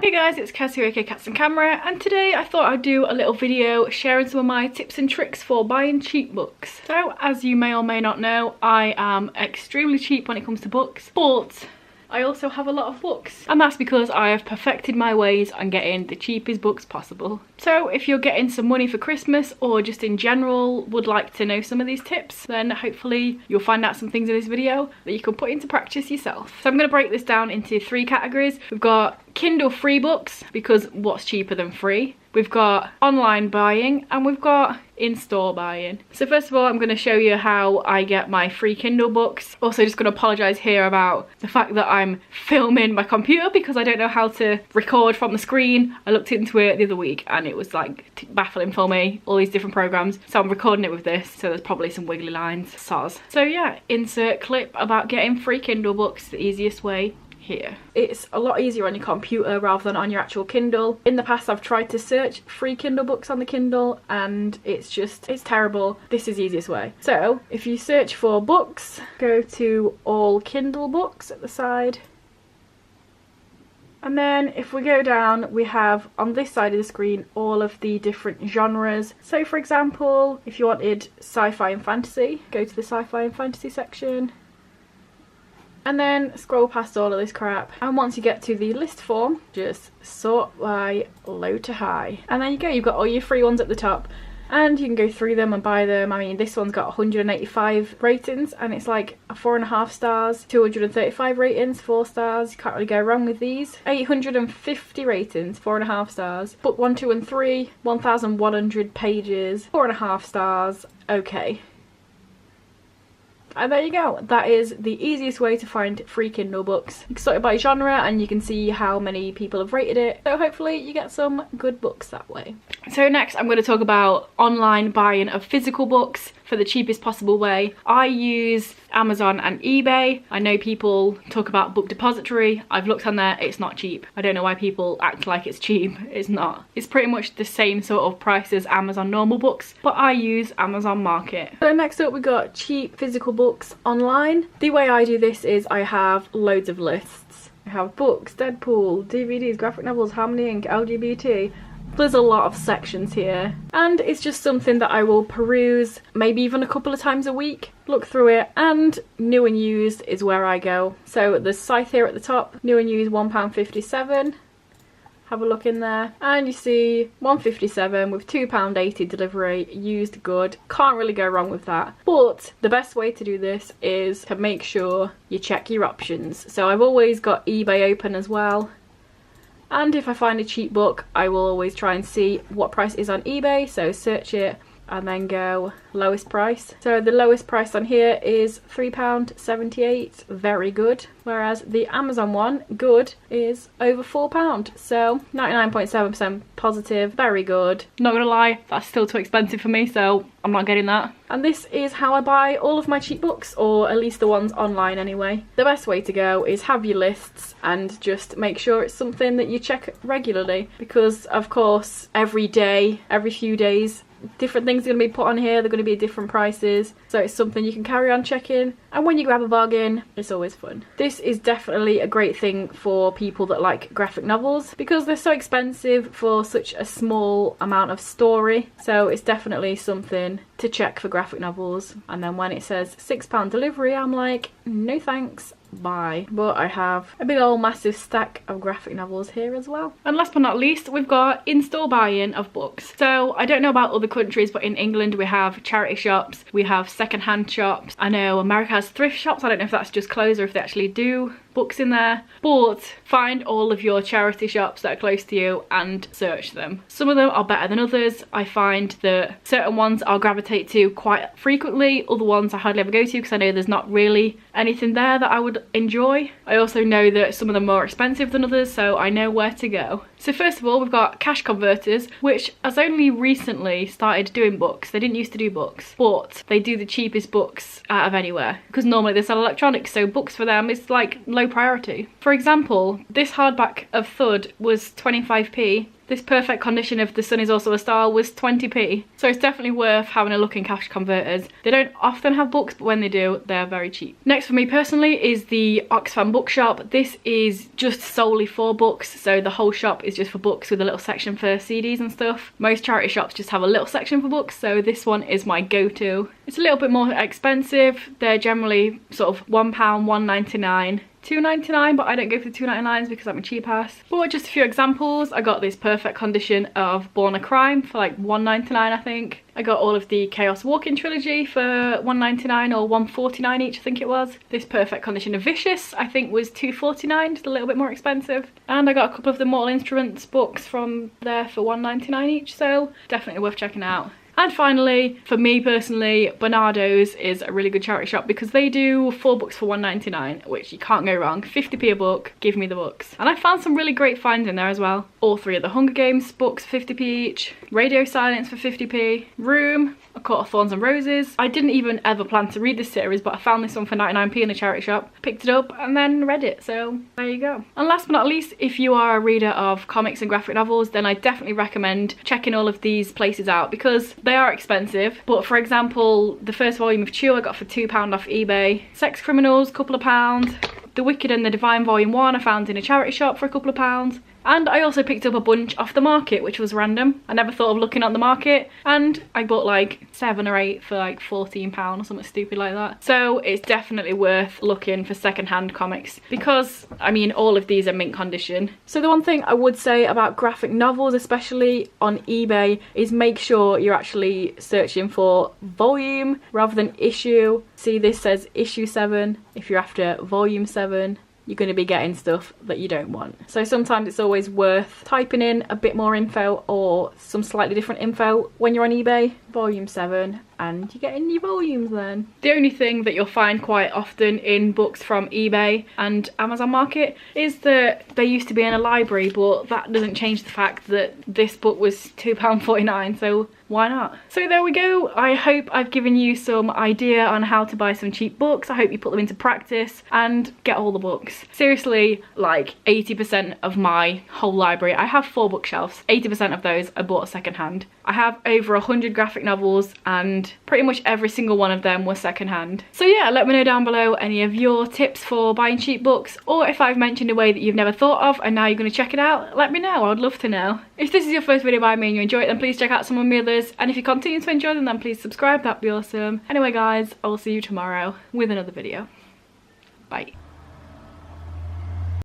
Hey guys, it's Cassie aka Cats and Camera, and today I thought I'd do a little video sharing some of my tips and tricks for buying cheap books. So as you may or may not know, I am extremely cheap when it comes to books, but I also have a lot of books, and that's because I have perfected my ways on getting the cheapest books possible. So if you're getting some money for Christmas or just in general would like to know some of these tips, then hopefully you'll find out some things in this video that you can put into practice yourself. So I'm going to break this down into 3 categories. We've got Kindle free books, because what's cheaper than free? We've got online buying, and we've got in-store buying. So first of all, I'm going to show you how I get my free Kindle books. Also just going to apologise here about the fact that I'm filming my computer because I don't know how to record from the screen. I looked into it the other week and it was like baffling for me, all these different programs. So I'm recording it with this, so there's probably some wiggly lines. Soz. So yeah, insert clip about getting free Kindle books the easiest way. Here. It's a lot easier on your computer rather than on your actual Kindle. In the past I've tried to search free Kindle books on the Kindle and it's terrible. This is the easiest way. So if you search for books, go to all Kindle books at the side. And then if we go down, we have on this side of the screen all of the different genres. So for example, if you wanted sci-fi and fantasy, go to the sci-fi and fantasy section. And then scroll past all of this crap, and once you get to the list form, just sort by low to high, and there you go, you've got all your free ones at the top and you can go through them and buy them. I mean, this one's got 185 ratings and it's like a 4.5 stars, 235 ratings, 4 stars. You can't really go wrong with these. 850 ratings, 4.5 stars. Book 1, 2 and 3, 1100 pages, 4.5 stars. Okay. And there you go, that is the easiest way to find free Kindle books. You can sort it by genre and you can see how many people have rated it, so hopefully you get some good books that way. So next I'm going to talk about online buying of physical books for the cheapest possible way. I use Amazon and eBay. I know people talk about Book Depository. I've looked on there, it's not cheap. I don't know why people act like it's cheap, it's not. It's pretty much the same sort of price as Amazon normal books, but I use Amazon Market. So next up we got cheap physical books online. The way I do this is I have loads of lists. I have books, Deadpool, DVDs, graphic novels, Harmony Inc, LGBT. There's a lot of sections here, and it's just something that I will peruse maybe even a couple of times a week, look through it, and new and used is where I go. So there's Scythe here at the top, new and used £1.57. Have a look in there and you see £1.57 with £2.80 delivery, used good. Can't really go wrong with that. But the best way to do this is to make sure you check your options. So I've always got eBay open as well. And if I find a cheap book, I will always try and see what price it is on eBay. So search it and then go lowest price. So the lowest price on here is £3.78, very good. Whereas the Amazon one, good, is over £4. So 99.7% positive, very good. Not gonna lie, that's still too expensive for me, so I'm not getting that. And this is how I buy all of my cheap books, or at least the ones online anyway. The best way to go is have your lists and just make sure it's something that you check regularly, because of course every day, every few days, different things are going to be put on here, they're going to be different prices, so it's something you can carry on checking, and when you grab a bargain, it's always fun. This is definitely a great thing for people that like graphic novels, because they're so expensive for such a small amount of story, so it's definitely something to check for graphic novels. And then when it says £6 delivery, I'm like, no thanks, bye. But I have a big old massive stack of graphic novels here as well. And last but not least, we've got in-store buying of books. So I don't know about other countries, but in England we have charity shops, we have second-hand shops. I know America has thrift shops. I don't know if that's just clothes or if they actually do books in there, but find all of your charity shops that are close to you and search them. Some of them are better than others. I find that certain ones I'll gravitate to quite frequently, other ones I hardly ever go to because I know there's not really anything there that I would enjoy. I also know that some of them are more expensive than others, so I know where to go. So first of all, we've got Cash Converters, which has only recently started doing books. They didn't used to do books, but they do the cheapest books out of anywhere, because normally they sell electronics, so books for them is like low priority. For example, this hardback of Thud was 25p This perfect condition of The Sun Is Also a Star was 20p. So it's definitely worth having a look in cash converters. They don't often have books, but when they do, they're very cheap. Next for me personally is the Oxfam bookshop. This is just solely for books. So the whole shop is just for books with a little section for CDs and stuff. Most charity shops just have a little section for books. So this one is my go-to. It's a little bit more expensive. They're generally sort of £1, £1.99. £2.99, but I don't go for the £2.99s because I'm a cheap ass. But just a few examples, I got this perfect condition of Born a Crime for like £1.99 I think. I got all of the Chaos Walking trilogy for £1.99 or £1.49 each I think it was. This perfect condition of Vicious I think was £2.49, just a little bit more expensive. And I got a couple of the Mortal Instruments books from there for £1.99 each, so definitely worth checking out. And finally, for me personally, Bernardo's is a really good charity shop because they do 4 books for £1.99, which you can't go wrong. 50p a book, give me the books. And I found some really great finds in there as well. All 3 of the Hunger Games books, 50p each. Radio Silence for 50p. Room, A Court of Thorns and Roses. I didn't even ever plan to read this series, but I found this one for 99p in a charity shop. Picked it up and then read it, so there you go. And last but not least, if you are a reader of comics and graphic novels, then I definitely recommend checking all of these places out because they are expensive. But for example, the first volume of Chew I got for £2 off eBay. Sex Criminals, couple of pounds. The Wicked and the Divine Volume 1 I found in a charity shop for a couple of pounds. And I also picked up a bunch off the market, which was random. I never thought of looking on the market, and I bought like 7 or 8 for like £14 or something stupid like that. So it's definitely worth looking for secondhand comics because, I mean, all of these are mint condition. So the one thing I would say about graphic novels, especially on eBay, is make sure you're actually searching for volume rather than issue. See, this says issue 7. If you're after volume 7, you're going to be getting stuff that you don't want. So sometimes it's always worth typing in a bit more info or some slightly different info when you're on eBay. Volume 7, and you're getting your volumes then. The only thing that you'll find quite often in books from eBay and Amazon Market is that they used to be in a library, but that doesn't change the fact that this book was £2.49, so why not? So there we go. I hope I've given you some idea on how to buy some cheap books. I hope you put them into practice and get all the books. Seriously, like 80% of my whole library, I have 4 bookshelves. 80% of those I bought secondhand. I have over 100 graphic novels and pretty much every single one of them was secondhand. So yeah, let me know down below any of your tips for buying cheap books, or if I've mentioned a way that you've never thought of and now you're going to check it out, let me know. I would love to know. If this is your first video by me and you enjoy it, then please check out some of my others, and if you continue to enjoy them, then please subscribe, that'd be awesome. Anyway guys, I will see you tomorrow with another video. Bye.